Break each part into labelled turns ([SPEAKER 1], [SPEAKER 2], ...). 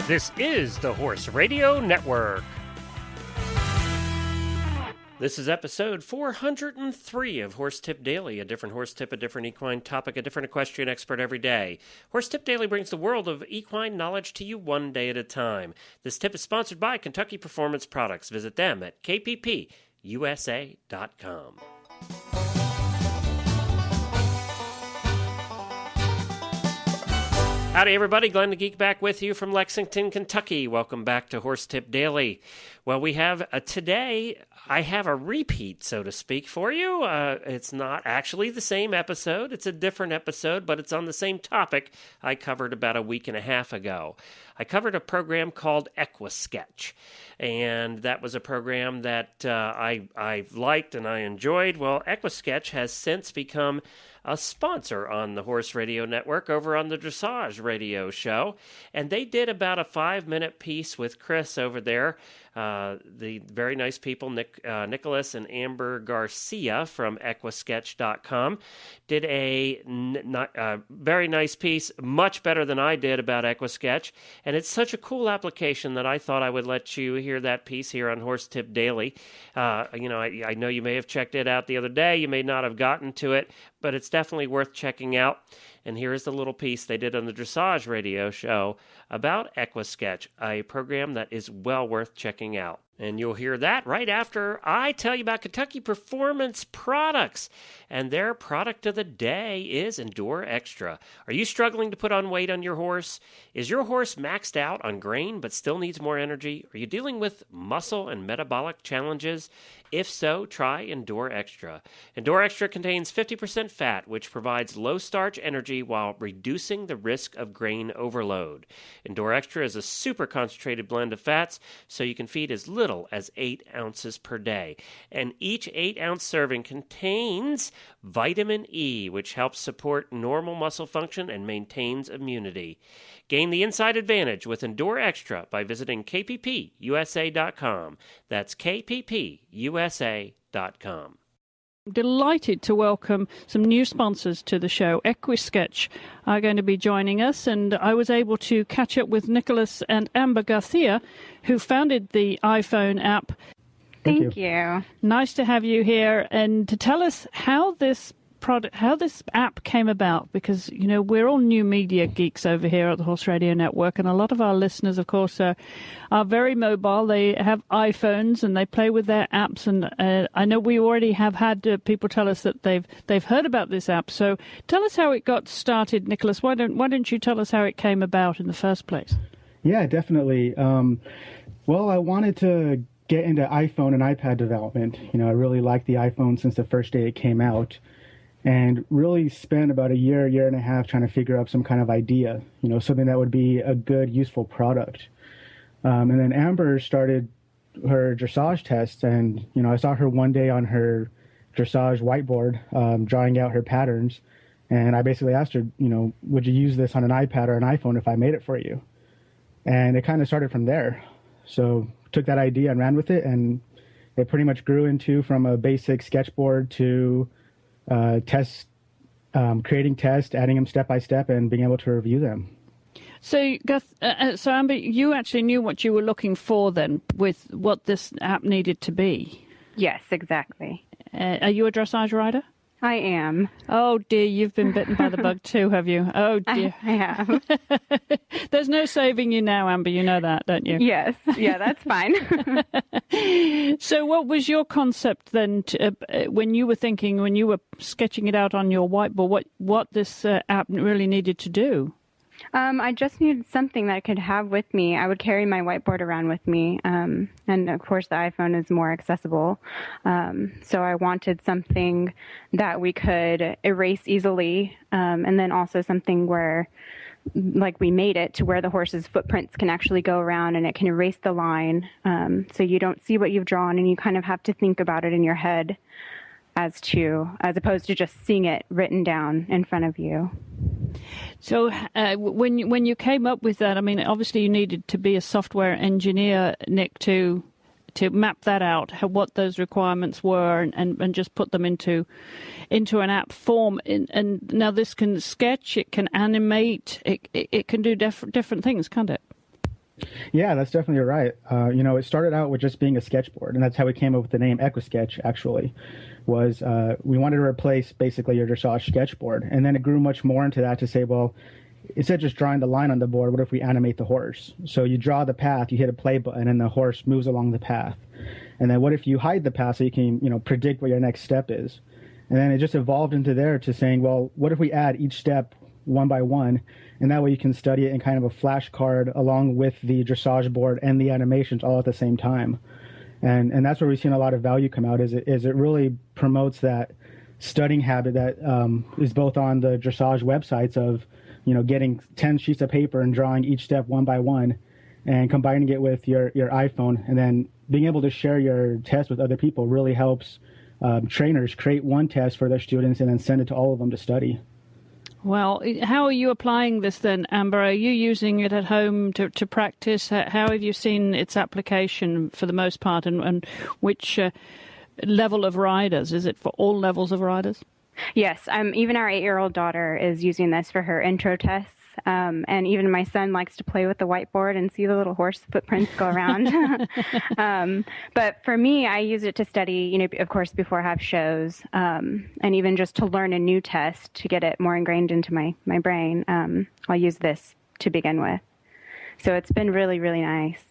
[SPEAKER 1] This is the Horse Radio Network. This is episode 403 of Horse Tip Daily, a different horse tip, a different equine topic, a different equestrian expert every day. Horse Tip Daily brings the world of equine knowledge to you one day at a time. This tip is sponsored by Kentucky Performance Products. Visit them at kppusa.com. Howdy, everybody. Glenn the Geek back with you from Lexington, Kentucky. Welcome back to Horse Tip Daily. Well, we have today, I have a repeat, so to speak, for you. It's not actually the same episode. It's a different episode, but it's on the same topic I covered about a week and a half ago. I covered a program called EquiSketch, and that was a program that I liked and I enjoyed. Well, EquiSketch has since become a sponsor on the Horse Radio Network over on the Dressage Radio Show, and they did about a 5-minute piece with Chris over there. The very nice people, Nicholas and Amber Garcia from EquiSketch.com, did a very nice piece, much better than I did about EquiSketch, and it's such a cool application that I thought I would let you hear that piece here on Horse Tip Daily. I know you may have checked it out the other day, you may not have gotten to it, but it's definitely worth checking out. And here is the little piece they did on the Dressage Radio Show about EquiSketch, a program that is well worth checking out. And you'll hear that right after I tell you about Kentucky Performance Products. And their product of the day is Endure Extra. Are you struggling to put on weight on your horse? Is your horse maxed out on grain but still needs more energy? Are you dealing with muscle and metabolic challenges? If so, try Endure Extra. Endure Extra contains 50% fat, which provides low-starch energy while reducing the risk of grain overload. Endure Extra is a super concentrated blend of fats, so you can feed as little as 8 ounces per day. And each 8-ounce serving contains vitamin E, which helps support normal muscle function and maintains immunity. Gain the inside advantage with Endure Extra by visiting kppusa.com. That's kppusa.com.
[SPEAKER 2] Delighted to welcome some new sponsors to the show. EquiSketch are going to be joining us, and I was able to catch up with Nicholas and Amber Garcia, who founded the iPhone app.
[SPEAKER 3] Thank you.
[SPEAKER 2] Nice to have you here, and to tell us how this app came about, because we're all new media geeks over here at the Horse Radio Network, and a lot of our listeners, of course, are very mobile. They have iPhones and they play with their apps, and I know we already have had people tell us that they've heard about this app. So tell us how it got started, Nicholas. Why don't you tell us how it came about in the first place?
[SPEAKER 4] Yeah, definitely. Well, I wanted to get into iPhone and iPad development. I really liked the iPhone since the first day it came out, and really spent about a year and a half trying to figure out some kind of idea, something that would be a good, useful product. And then Amber started her dressage tests, and, I saw her one day on her dressage whiteboard drawing out her patterns, and I basically asked her, would you use this on an iPad or an iPhone if I made it for you? And it kind of started from there. So took that idea and ran with it, and it pretty much grew into from a basic sketchboard to creating tests, adding them step by step, and being able to review them.
[SPEAKER 2] So, so Amber, you actually knew what you were looking for then with what this app needed to be.
[SPEAKER 3] Yes, exactly.
[SPEAKER 2] Are you a dressage rider?
[SPEAKER 3] I am.
[SPEAKER 2] Oh, dear, you've been bitten by the bug too, have you? Oh, dear.
[SPEAKER 3] I have.
[SPEAKER 2] There's no saving you now, Amber. You know that, don't you?
[SPEAKER 3] Yes. Yeah, that's fine.
[SPEAKER 2] So what was your concept then when you were sketching it out on your whiteboard, what this app really needed to do?
[SPEAKER 3] I just needed something that I could have with me. I would carry my whiteboard around with me. And of course, the iPhone is more accessible. So I wanted something that we could erase easily. And then also something where, like, we made it to where the horse's footprints can actually go around and it can erase the line. So you don't see what you've drawn and you kind of have to think about it in your head as opposed to just seeing it written down in front of you.
[SPEAKER 2] So when you came up with that, I mean, obviously you needed to be a software engineer, Nick, to map that out, what those requirements were, and just put them into an app form. And now this can sketch, it can animate, it can do different things, can't it?
[SPEAKER 4] Yeah, that's definitely right. It started out with just being a sketchboard, and that's how we came up with the name EquiSketch, actually, was we wanted to replace basically your dressage sketchboard. And then it grew much more into that to say, well, instead of just drawing the line on the board, what if we animate the horse? So you draw the path, you hit a play button, and the horse moves along the path. And then what if you hide the path so you can, predict what your next step is? And then it just evolved into there to saying, well, what if we add each step one by one, and that way you can study it in kind of a flashcard along with the dressage board and the animations all at the same time. And that's where we've seen a lot of value come out, is it really promotes that studying habit that is both on the dressage websites of, getting 10 sheets of paper and drawing each step one by one and combining it with your iPhone, and then being able to share your test with other people really helps trainers create one test for their students and then send it to all of them to study.
[SPEAKER 2] Well, how are you applying this then, Amber? Are you using it at home to practice? How have you seen its application for the most part, and which level of riders? Is it for all levels of riders?
[SPEAKER 3] Yes, even our 8-year-old daughter is using this for her intro tests. And even my son likes to play with the whiteboard and see the little horse footprints go around. But for me, I use it to study, of course, before I have shows, and even just to learn a new test to get it more ingrained into my brain. I'll use this to begin with. So it's been really, really nice.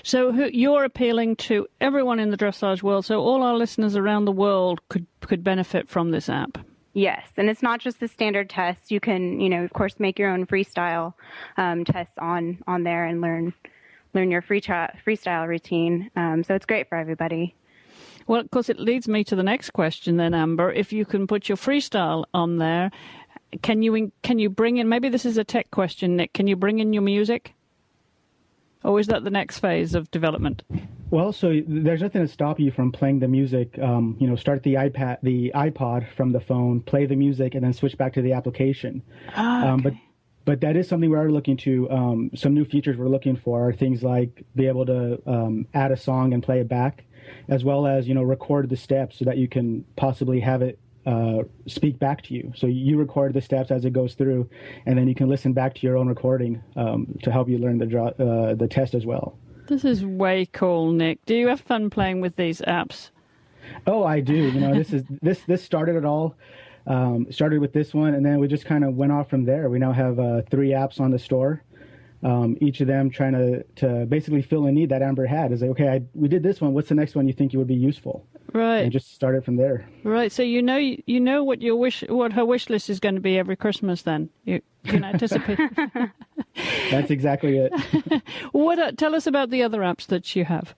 [SPEAKER 2] So you're appealing to everyone in the dressage world. So all our listeners around the world could benefit from this app.
[SPEAKER 3] Yes, and it's not just the standard tests. You can, of course, make your own freestyle tests on there and learn your freestyle routine. So it's great for everybody.
[SPEAKER 2] Well, of course, it leads me to the next question then, Amber. If you can put your freestyle on there, can you bring in? Maybe this is a tech question, Nick. Can you bring in your music? Or is that the next phase of development?
[SPEAKER 4] Well, so there's nothing to stop you from playing the music. Start the iPod from the phone, play the music, and then switch back to the application.
[SPEAKER 2] Okay.
[SPEAKER 4] But that is something we are looking to. Some new features we're looking for are things like be able to add a song and play it back, as well as record the steps so that you can possibly have it speak back to you. So you record the steps as it goes through, and then you can listen back to your own recording to help you learn the test as well.
[SPEAKER 2] This is way cool, Nick. Do you have fun playing with these apps?
[SPEAKER 4] Oh, I do. This started it all. Started with this one, and then we just kind of went off from there. We now have 3 apps on the store. Each of them trying to basically fill a need that Amber had. Is like, okay, we did this one. What's the next one you think would be useful?
[SPEAKER 2] Right.
[SPEAKER 4] And just started from there.
[SPEAKER 2] Right. So you know what her wish list is going to be every Christmas. Then you can anticipate.
[SPEAKER 4] That's exactly it.
[SPEAKER 2] Tell us about the other apps that you have.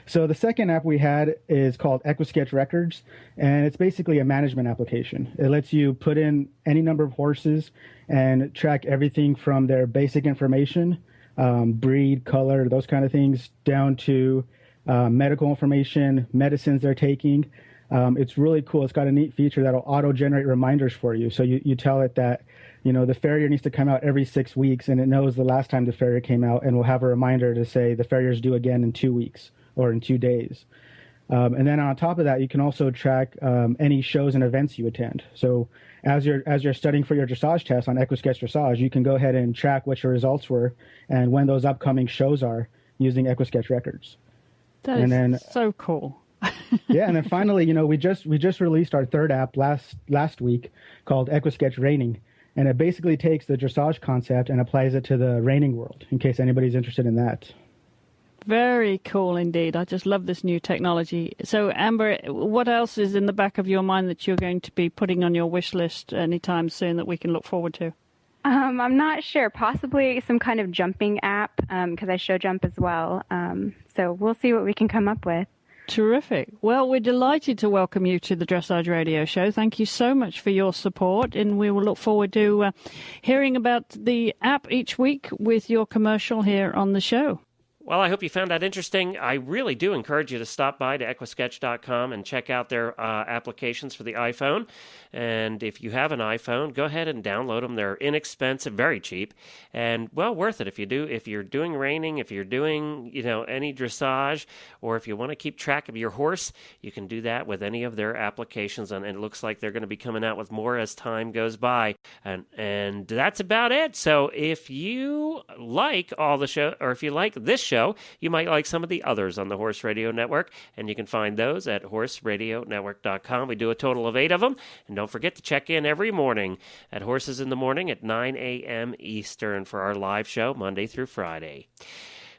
[SPEAKER 4] So the second app we had is called EquiSketch Records, and it's basically a management application. It lets you put in any number of horses and track everything from their basic information, breed, color, those kind of things, down to medical information, medicines they're taking. It's really cool. It's got a neat feature that'll auto-generate reminders for you. So you tell it that, the farrier needs to come out every 6 weeks, and it knows the last time the farrier came out, and will have a reminder to say the farrier's due again in 2 weeks or in 2 days. And then on top of that, you can also track any shows and events you attend. So as you're studying for your dressage test on EquiSketch Dressage, you can go ahead and track what your results were and when those upcoming shows are using EquiSketch Records.
[SPEAKER 2] That is so cool.
[SPEAKER 4] Yeah, and then finally, we just released our third app last week called EquiSketch Reining, and it basically takes the dressage concept and applies it to the reining world, in case anybody's interested in that.
[SPEAKER 2] Very cool indeed. I just love this new technology. So, Amber, what else is in the back of your mind that you're going to be putting on your wish list anytime soon that we can look forward to?
[SPEAKER 3] I'm not sure. Possibly some kind of jumping app, because I show jump as well. So we'll see what we can come up with.
[SPEAKER 2] Terrific. Well, we're delighted to welcome you to the Dressage Radio Show. Thank you so much for your support, and we will look forward to hearing about the app each week with your commercial here on the show.
[SPEAKER 1] Well, I hope you found that interesting. I really do encourage you to stop by to EquiSketch.com and check out their applications for the iPhone. And if you have an iPhone, go ahead and download them. They're inexpensive, very cheap, and well worth it if you do. If you're doing reining, if you're doing any dressage, or if you want to keep track of your horse, you can do that with any of their applications. And it looks like they're going to be coming out with more as time goes by. And that's about it. So if you like all the show, or if you like this show, you might like some of the others on the Horse Radio Network, and you can find those at horseradionetwork.com. We do a total of 8 of them, and don't forget to check in every morning at Horses in the Morning at 9 a.m. Eastern for our live show, Monday through Friday.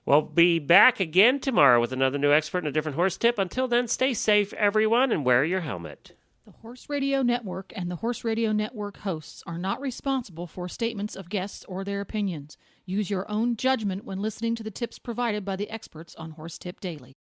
[SPEAKER 1] We'll be back again tomorrow with another new expert and a different horse tip. Until then, stay safe, everyone, and wear your helmet.
[SPEAKER 5] The Horse Radio Network and the Horse Radio Network hosts are not responsible for statements of guests or their opinions. Use your own judgment when listening to the tips provided by the experts on Horse Tip Daily.